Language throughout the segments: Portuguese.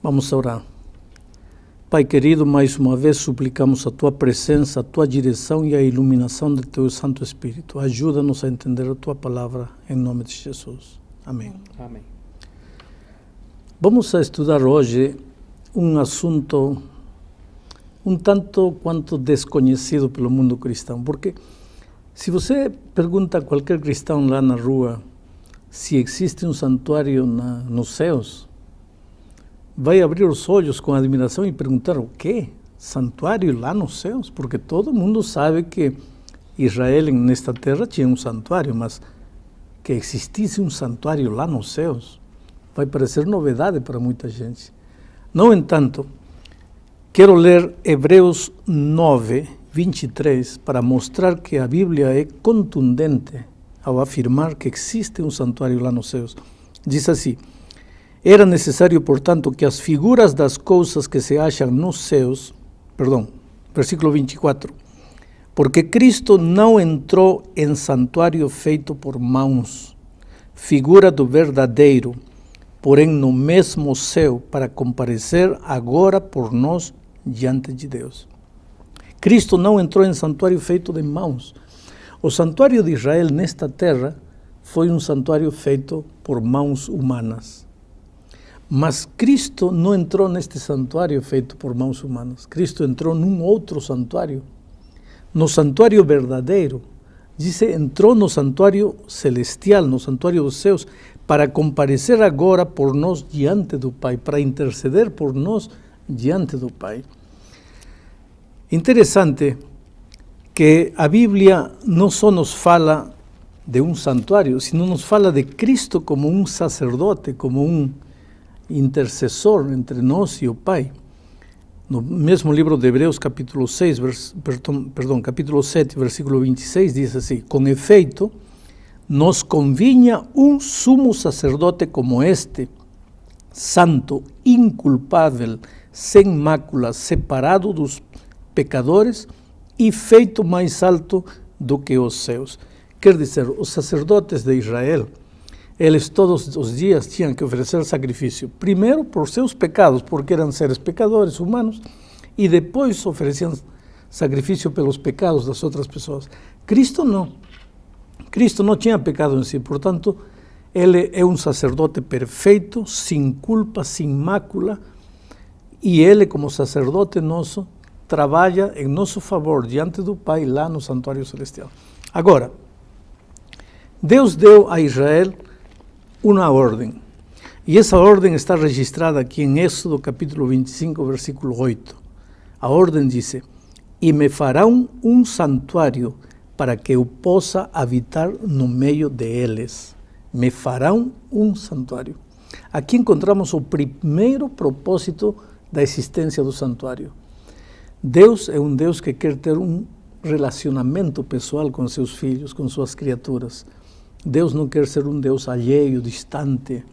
Vamos orar. Pai querido, mais uma vez suplicamos a Tua presença, a Tua direção e a iluminação do Teu Santo Espírito. Ajuda-nos a entender a Tua palavra, em nome de Jesus. Amém. Amém. Vamos a estudar hoje um assunto um tanto quanto desconhecido pelo mundo cristão, porque se você pergunta a qualquer cristão lá na rua se existe um santuário nos céus, vai abrir os olhos com admiração e perguntar: o quê? Santuário lá nos céus? Porque todo mundo sabe que Israel nesta terra tinha um santuário, mas que existisse um santuário lá nos céus vai parecer novidade para muita gente. No entanto, quero ler Hebreus 9, 23, para mostrar que a Bíblia é contundente ao afirmar que existe um santuário lá nos céus. Diz assim: era necessário, portanto, que as figuras das coisas que se acham nos céus, versículo 24, porque Cristo não entrou em santuário feito por mãos, figura do verdadeiro, porém no mesmo céu, para comparecer agora por nós diante de Deus. Cristo não entrou em santuário feito de mãos. O santuário de Israel nesta terra foi um santuário feito por mãos humanas. Mas Cristo não entrou neste santuário feito por mãos humanas. Cristo entrou num outro santuário, no santuário verdadeiro. Diz, entrou no santuário celestial, no santuário dos céus, para comparecer agora por nós diante do Pai, para interceder por nós diante do Pai. Interessante que a Bíblia não só nos fala de um santuário, sino nos fala de Cristo como um sacerdote, como um intercessor entre nós e o Pai. No mesmo livro de Hebreus, capítulo 7, versículo 26, diz assim: com efeito, nos convinha um sumo sacerdote como este, santo, inculpável, sem mácula, separado dos pecadores e feito mais alto do que os céus. Quer dizer, os sacerdotes de Israel, eles todos os dias tinham que oferecer sacrifício, primeiro por seus pecados, porque eram seres pecadores humanos, e depois ofereciam sacrifício pelos pecados das outras pessoas. Cristo não. Cristo não tinha pecado em si, portanto, ele é um sacerdote perfeito, sem culpa, sem mácula, e ele, como sacerdote nosso, trabalha em nosso favor diante do Pai lá no santuário celestial. Agora, Deus deu a Israel uma ordem, e essa ordem está registrada aqui em Êxodo capítulo 25, versículo 8. A ordem diz: e me farão um santuário para que eu possa habitar no meio deles. Me farão um santuário. Aqui encontramos o primeiro propósito da existência do santuário. Deus é um Deus que quer ter um relacionamento pessoal com seus filhos, com suas criaturas. Deus não quer ser um Deus alheio, distante.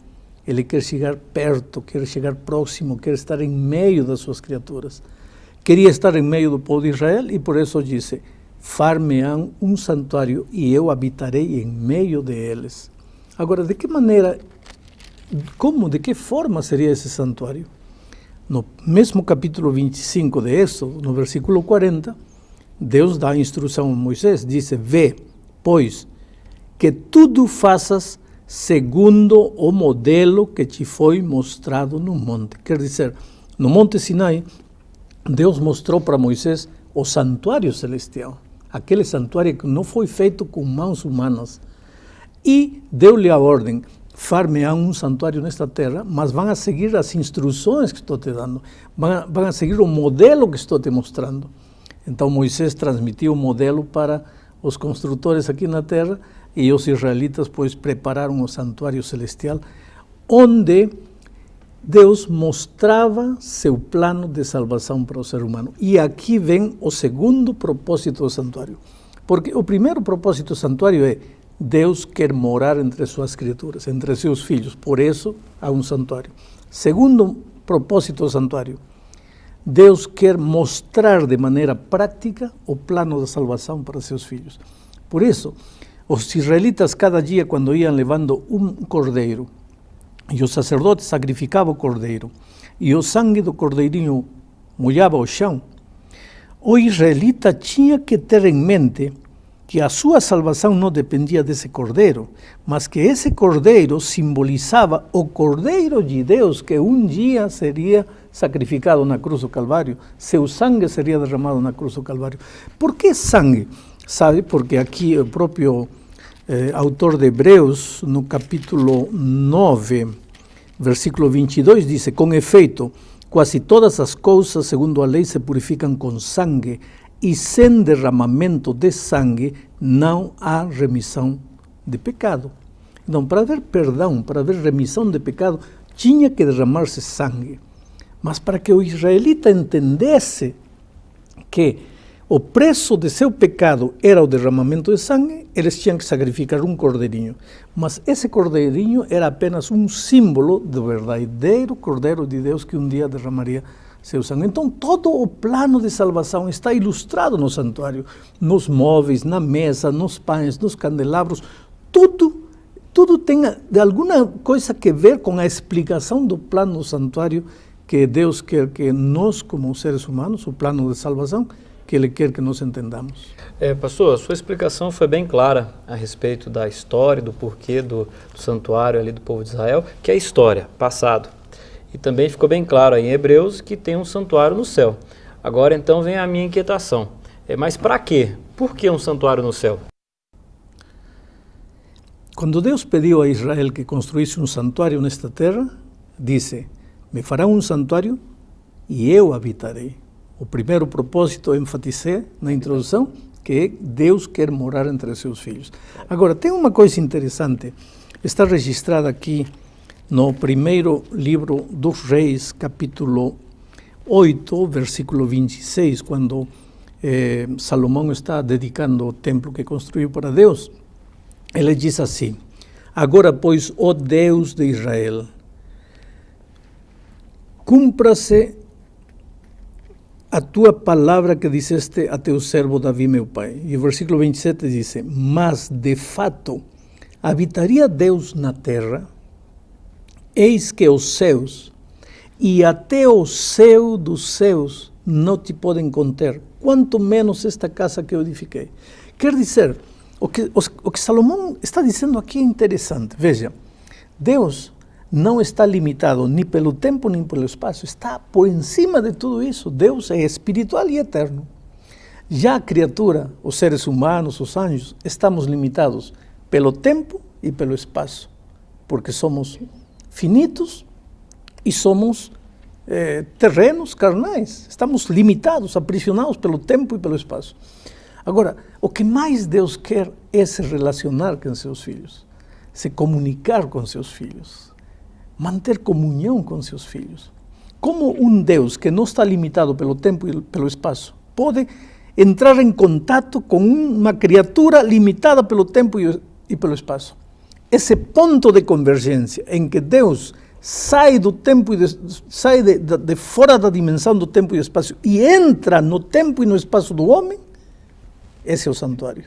Ele quer chegar perto, quer chegar próximo, quer estar em meio das suas criaturas. Queria estar em meio do povo de Israel e por isso disse: far-me-ão um santuário e eu habitarei em meio deles. Agora, de que maneira, de que forma seria esse santuário? No mesmo capítulo 25 de Êxodo, no versículo 40, Deus dá a instrução a Moisés, diz: vê, pois, que tudo faças segundo o modelo que te foi mostrado no monte. Quer dizer, no Monte Sinai, Deus mostrou para Moisés o santuário celestial, aquele santuário que não foi feito com mãos humanas, e deu-lhe a ordem: far-me-ão um santuário nesta terra, mas vão a seguir as instruções que estou te dando, vão a seguir o modelo que estou te mostrando. Então Moisés transmitiu o modelo para os construtores aqui na terra, e os israelitas, pois, prepararam o santuário celestial, onde Deus mostrava seu plano de salvação para o ser humano. E aqui vem o segundo propósito do santuário. Porque o primeiro propósito do santuário é: Deus quer morar entre suas criaturas, entre seus filhos. Por isso, há um santuário. Segundo propósito do santuário: Deus quer mostrar de maneira prática o plano da salvação para seus filhos. Por isso, os israelitas, cada dia, quando iam levando um cordeiro, e o sacerdote sacrificava o cordeiro, e o sangue do cordeirinho molhava o chão, o israelita tinha que ter em mente que a sua salvação não dependia desse cordeiro, mas que esse cordeiro simbolizava o cordeiro de Deus que um dia seria sacrificado na cruz do Calvário, seu sangue seria derramado na cruz do Calvário. Por que sangue? Sabe, porque aqui o próprio autor de Hebreus, no capítulo 9, versículo 22, diz: com efeito, quase todas as coisas, segundo a lei, se purificam com sangue, e sem derramamento de sangue não há remissão de pecado. Então, para haver perdão, para haver remissão de pecado, tinha que derramar-se sangue. Mas para que o israelita entendesse que o preço de seu pecado era o derramamento de sangue, eles tinham que sacrificar um cordeirinho. Mas esse cordeirinho era apenas um símbolo do verdadeiro Cordeiro de Deus que um dia derramaria seu sangue. Então, todo o plano de salvação está ilustrado no santuário, nos móveis, na mesa, nos pães, nos candelabros. Tudo tem de alguma coisa que ver com a explicação do plano do santuário que Deus quer que nós, como seres humanos, o plano de salvação, que Ele quer que nós entendamos. Pastor, a sua explicação foi bem clara a respeito da história, do porquê do santuário ali do povo de Israel, que é a história, passado. E também ficou bem claro aí em Hebreus que tem um santuário no céu. Agora então vem a minha inquietação. Mas para quê? Por que um santuário no céu? Quando Deus pediu a Israel que construísse um santuário nesta terra, disse: me fará um santuário e eu habitarei. O primeiro propósito, enfatizei na introdução, que Deus quer morar entre seus filhos. Agora, tem uma coisa interessante, está registrada aqui no primeiro livro dos Reis, capítulo 8, versículo 26, quando Salomão está dedicando o templo que construiu para Deus. Ele diz assim: agora, pois, ó Deus de Israel, cumpra-se a tua palavra que disseste a teu servo Davi, meu pai. E o versículo 27 diz: mas, de fato, habitaria Deus na terra? Eis que os céus, e até o céu dos céus, não te podem conter, quanto menos esta casa que eu edifiquei. Quer dizer, o que Salomão está dizendo aqui é interessante. Veja, Deus não está limitado nem pelo tempo nem pelo espaço, está por cima de tudo isso. Deus é espiritual e eterno. Já a criatura, os seres humanos, os anjos, estamos limitados pelo tempo e pelo espaço, porque somos finitos e somos terrenos carnais. Estamos limitados, aprisionados pelo tempo e pelo espaço. Agora, o que mais Deus quer é se relacionar com seus filhos, se comunicar com seus filhos, manter comunhão com seus filhos. Como um Deus que não está limitado pelo tempo e pelo espaço pode entrar em contato com uma criatura limitada pelo tempo e pelo espaço? Esse ponto de convergência em que Deus sai do tempo sai de fora da dimensão do tempo e do espaço e entra no tempo e no espaço do homem, esse é o santuário.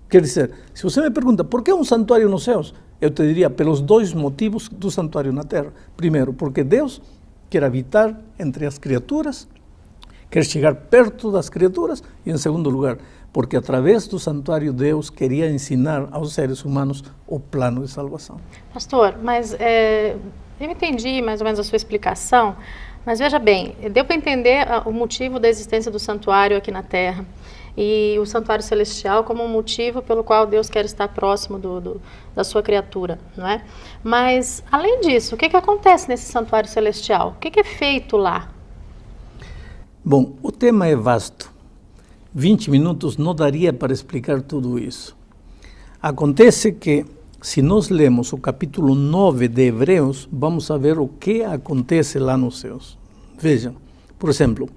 Quer dizer, se você me pergunta por que um santuário nos céus, eu te diria pelos dois motivos do santuário na terra. Primeiro, porque Deus quer habitar entre as criaturas, quer chegar perto das criaturas, e em segundo lugar, porque através do santuário Deus queria ensinar aos seres humanos o plano de salvação. Pastor, mas eu entendi mais ou menos a sua explicação, mas veja bem, deu para entender o motivo da existência do santuário aqui na Terra e o santuário celestial como um motivo pelo qual Deus quer estar próximo da sua criatura, não é? Mas, além disso, o que acontece nesse santuário celestial? O que é feito lá? Bom, o tema é vasto. 20 minutos não daria para explicar tudo isso. Acontece que, se nós lemos o capítulo 9 de Hebreus, vamos a ver o que acontece lá nos céus. Vejam, por exemplo,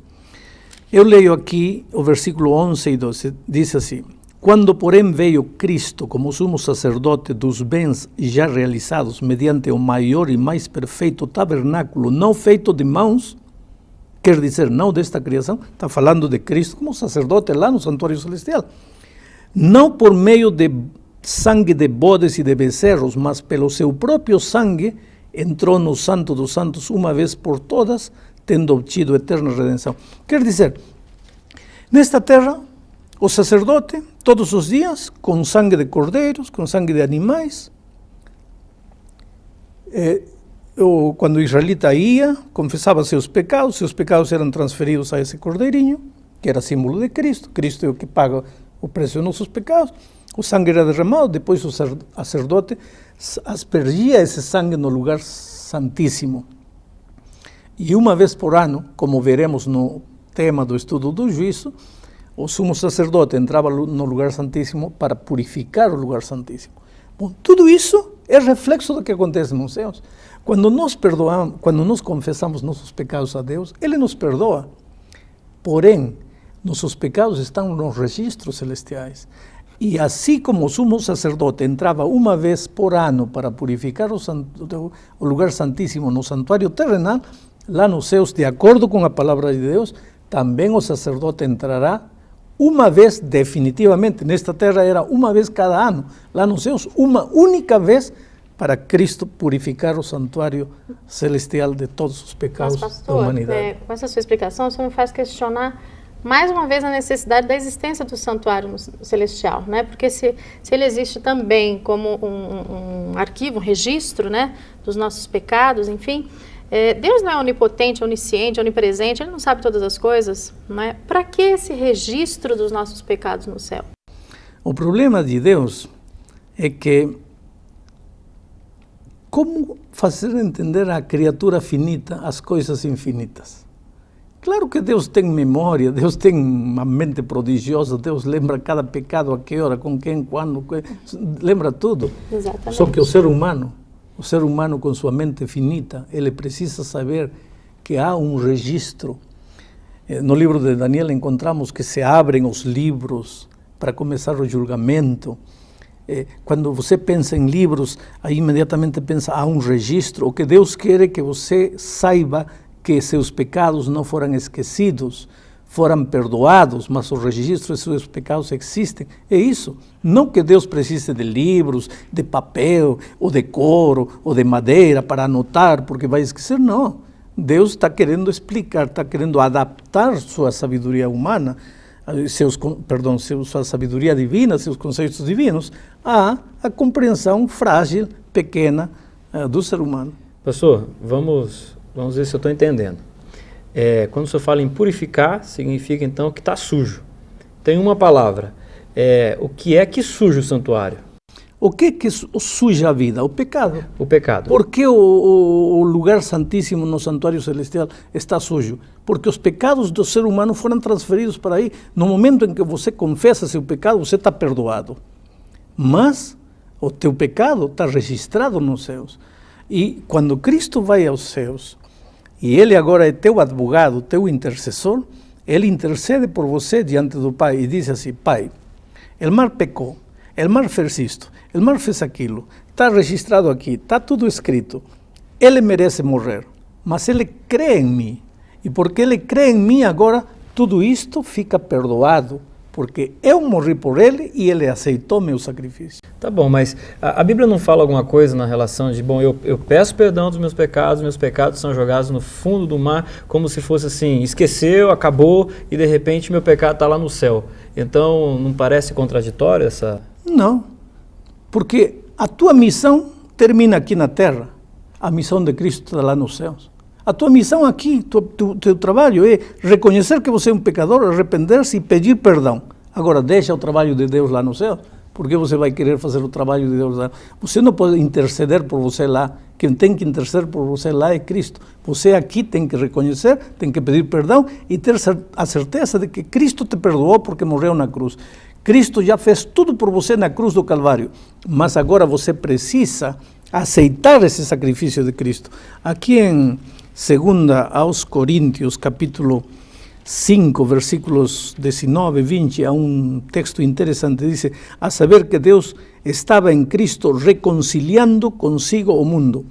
eu leio aqui o versículo 11 e 12, diz assim: quando, porém, veio Cristo como sumo sacerdote dos bens já realizados mediante o maior e mais perfeito tabernáculo, não feito de mãos, quer dizer, não desta criação, está falando de Cristo como sacerdote lá no santuário celestial, não por meio de sangue de bodes e de becerros, mas pelo seu próprio sangue, entrou no Santo dos Santos uma vez por todas, tendo obtido eterna redenção. Quer dizer, nesta terra, o sacerdote, todos os dias, com sangue de cordeiros, com sangue de animais, quando o israelita ia, confessava seus pecados eram transferidos a esse cordeirinho, que era símbolo de Cristo. Cristo é o que paga o preço dos nossos pecados. O sangue era derramado, depois o sacerdote aspergia esse sangue no lugar santíssimo. E uma vez por ano, como veremos no tema do estudo do juízo, o sumo sacerdote entrava no lugar santíssimo para purificar o lugar santíssimo. Bom, tudo isso é reflexo do que acontece nos céus. Quando nós perdoamos, quando nós confessamos nossos pecados a Deus, Ele nos perdoa. Porém, nossos pecados estão nos registros celestiais. E assim como o sumo sacerdote entrava uma vez por ano para purificar o lugar santíssimo no santuário terrenal, lá nos céus, de acordo com a palavra de Deus, também o sacerdote entrará uma vez definitivamente. Nesta terra era uma vez cada ano, lá nos céus, uma única vez, para Cristo purificar o santuário celestial de todos os pecados. Mas, pastor, da humanidade. Com essa sua explicação, você me faz questionar mais uma vez a necessidade da existência do santuário celestial, né? Porque se ele existe também como um arquivo, um registro, né, dos nossos pecados, enfim, Deus não é onipotente, onisciente, onipresente, Ele não sabe todas as coisas, não é? Para que esse registro dos nossos pecados no céu? O problema de Deus é que como fazer entender à criatura finita as coisas infinitas? Claro que Deus tem memória, Deus tem uma mente prodigiosa, Deus lembra cada pecado, a que hora, com quem, quando, lembra tudo. Exatamente. Só que o ser humano com sua mente finita, ele precisa saber que há um registro. No livro de Daniel encontramos que se abrem os livros para começar o julgamento. Quando você pensa em livros, aí imediatamente pensa, há um registro. O que Deus quer é que você saiba que seus pecados não foram esquecidos, foram perdoados, mas o registro de seus pecados existem. É isso. Não que Deus precise de livros, de papel, ou de couro, ou de madeira para anotar, porque vai esquecer. Não. Deus está querendo explicar, está querendo adaptar sua sabedoria humana, sua sabedoria divina, seus conceitos divinos, à compreensão frágil, pequena do ser humano. Pastor, vamos ver se eu estou entendendo. Quando o senhor fala em purificar, significa então que está sujo. Tem uma palavra. O que é que suja o santuário? O que suja a vida? O pecado. O pecado. Por que o lugar santíssimo no santuário celestial está sujo? Porque os pecados do ser humano foram transferidos para aí. No momento em que você confessa seu pecado, você está perdoado. Mas o teu pecado está registrado nos céus. E quando Cristo vai aos céus, e Ele agora é teu advogado, teu intercessor, Ele intercede por você diante do Pai e diz assim, Pai, o mar pecou, o mar fez isto, o mar fez aquilo, está registrado aqui, está tudo escrito, Ele merece morrer, mas Ele crê em mim, e porque Ele crê em mim agora, tudo isto fica perdoado, porque eu morri por Ele e Ele aceitou meu sacrifício. Tá bom, mas a Bíblia não fala alguma coisa na relação de, eu peço perdão dos meus pecados são jogados no fundo do mar, como se fosse assim, esqueceu, acabou, e de repente meu pecado está lá no céu. Então, não parece contraditório essa... Não, porque a tua missão termina aqui na terra, a missão de Cristo está lá nos céus. A tua missão aqui, teu trabalho é reconhecer que você é um pecador, arrepender-se e pedir perdão. Agora, deixa o trabalho de Deus lá no céu. Por que você vai querer fazer o trabalho de Deus lá? Você não pode interceder por você lá. Quem tem que interceder por você lá é Cristo. Você aqui tem que reconhecer, tem que pedir perdão e ter a certeza de que Cristo te perdoou porque morreu na cruz. Cristo já fez tudo por você na cruz do Calvário. Mas agora você precisa aceitar esse sacrifício de Cristo. Aqui em 2 aos Coríntios, capítulo 5, versículos 19 e 20, há um texto interessante, diz, a saber que Deus estava em Cristo reconciliando consigo o mundo.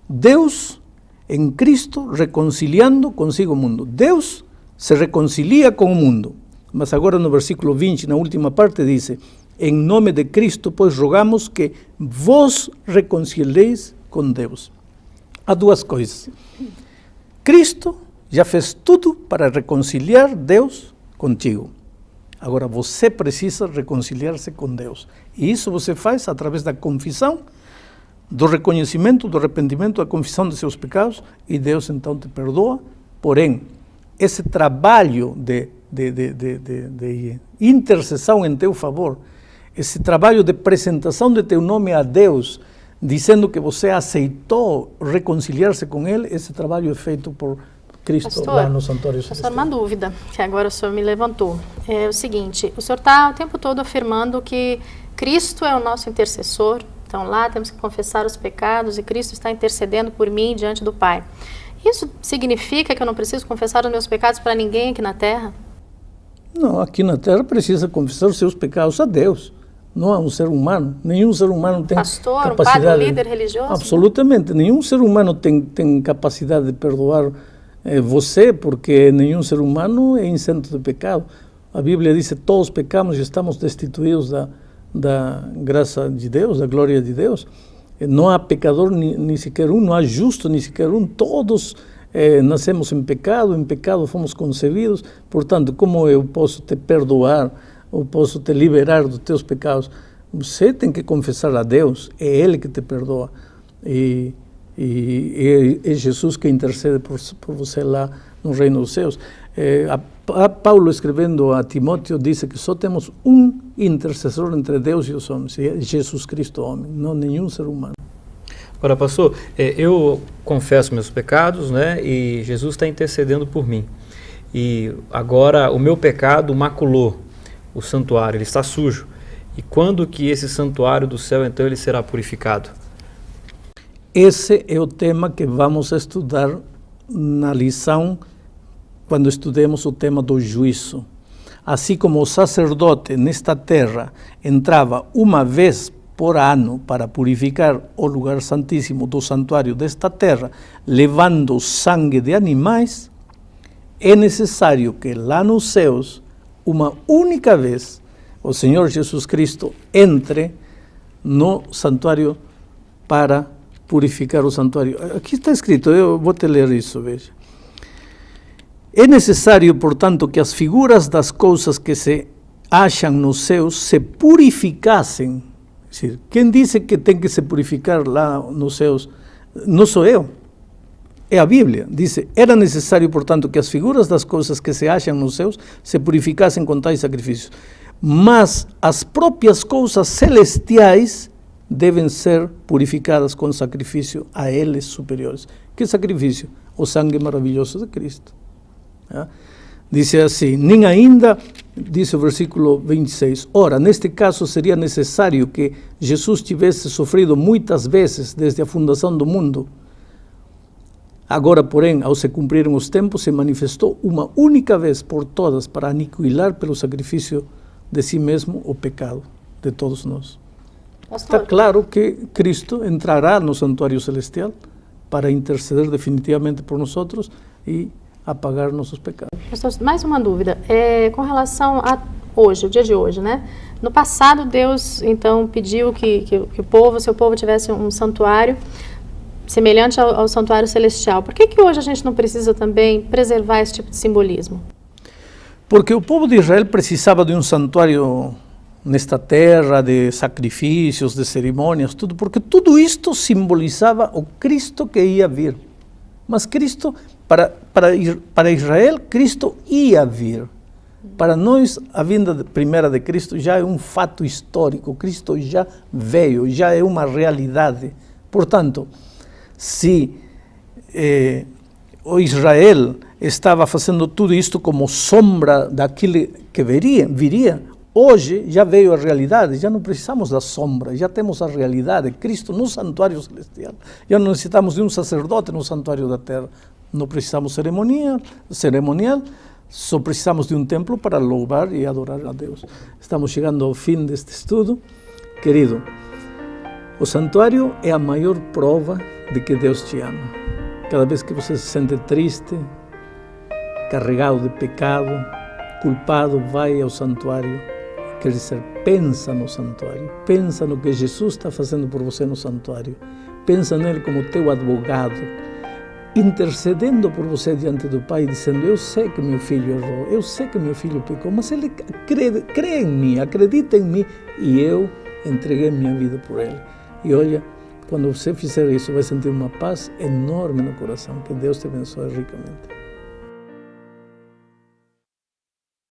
Deus em Cristo reconciliando consigo o mundo. Deus se reconcilia com o mundo. Mas agora no versículo 20, na última parte, diz, em nome de Cristo, pois rogamos que vos reconcilieis com Deus. Há duas coisas. Cristo já fez tudo para reconciliar Deus contigo. Agora você precisa reconciliar-se com Deus. E isso você faz através da confissão, do reconhecimento, do arrependimento, da confissão de seus pecados, e Deus então te perdoa. Porém, esse trabalho de intercessão em teu favor, esse trabalho de apresentação de teu nome a Deus, dizendo que você aceitou reconciliar-se com Ele, esse trabalho é feito por Cristo, Pastor, lá no Santuário Celestial. Pastor, uma dúvida que agora o senhor me levantou. É o seguinte, o senhor está o tempo todo afirmando que Cristo é o nosso intercessor, então lá temos que confessar os pecados e Cristo está intercedendo por mim diante do Pai. Isso significa que eu não preciso confessar os meus pecados para ninguém aqui na Terra? Não, aqui na Terra precisa confessar os seus pecados a Deus, não a um ser humano. Nenhum ser humano tem Pastor, capacidade... um padre, um líder religioso? Absolutamente. Nenhum ser humano tem capacidade de perdoar você, porque nenhum ser humano é isento de pecado. A Bíblia diz que todos pecamos e estamos destituídos da graça de Deus, da glória de Deus. Não há pecador nem sequer um, não há justo nem sequer um. Todos nascemos em pecado fomos concebidos. Portanto, como eu posso te perdoar, ou posso te liberar dos teus pecados? Você tem que confessar a Deus, é Ele que te perdoa. E é Jesus que intercede por você lá no reino dos céus. Paulo, escrevendo a Timóteo, disse que só temos um intercessor entre Deus e os homens, e é Jesus Cristo, homem, não nenhum ser humano. Agora, pastor, eu confesso meus pecados, né, e Jesus está intercedendo por mim. E agora o meu pecado maculou o santuário, ele está sujo. E quando que esse santuário do céu, então, ele será purificado? Esse é o tema que vamos estudar na lição, quando estudemos o tema do juízo. Assim como o sacerdote nesta terra entrava uma vez por ano para purificar o lugar santíssimo do santuário desta terra, levando sangue de animais, é necessário que lá nos céus, uma única vez, o Senhor Jesus Cristo entre no santuário para purificar o santuário. Aqui está escrito, eu vou te ler isso, veja. É necessário, portanto, que as figuras das coisas que se acham nos céus se purificassem. É decir, quem disse que tem que se purificar lá nos céus? Não sou eu. É a Bíblia. Diz, era necessário, portanto, que as figuras das coisas que se acham nos céus se purificassem com tais sacrifícios. Mas as próprias coisas celestiais devem ser purificadas com sacrifício a eles superiores. Que sacrifício? O sangue maravilhoso de Cristo. Diz assim, nem ainda, diz o versículo 26, ora, neste caso seria necessário que Jesus tivesse sofrido muitas vezes desde a fundação do mundo. Agora, porém, ao se cumprirem os tempos, se manifestou uma única vez por todas para aniquilar pelo sacrifício de si mesmo o pecado de todos nós. Está claro que Cristo entrará no santuário celestial para interceder definitivamente por nós e apagar nossos pecados. Pastor, mais uma dúvida, com relação a hoje, o dia de hoje, né? No passado, Deus, então, pediu que o seu povo tivesse um santuário semelhante ao santuário celestial. Por que hoje a gente não precisa também preservar esse tipo de simbolismo? Porque o povo de Israel precisava de um santuário nesta terra, de sacrifícios, de cerimônias, tudo, porque tudo isto simbolizava o Cristo que ia vir. Mas Cristo, para Israel, Cristo ia vir. Para nós, a vinda primeira de Cristo já é um fato histórico. Cristo já veio, já é uma realidade. Portanto, se o Israel estava fazendo tudo isto como sombra daquilo que viria, hoje já veio a realidade, já não precisamos da sombra, já temos a realidade, Cristo no santuário celestial. Já não necessitamos de um sacerdote no santuário da terra, não precisamos cerimonial, só precisamos de um templo para louvar e adorar a Deus. Estamos chegando ao fim deste estudo. Querido, o santuário é a maior prova de que Deus te ama. Cada vez que você se sente triste, carregado de pecado, culpado, vai ao santuário, Quer dizer, pensa no santuário, pensa no que Jesus está fazendo por você no santuário, pensa nele como teu advogado, intercedendo por você diante do Pai, dizendo: eu sei que meu filho errou, eu sei que meu filho pecou, mas ele crê em mim, acredita em mim, e eu entreguei minha vida por ele. E olha, quando você fizer isso, vai sentir uma paz enorme no coração. Que Deus te abençoe ricamente.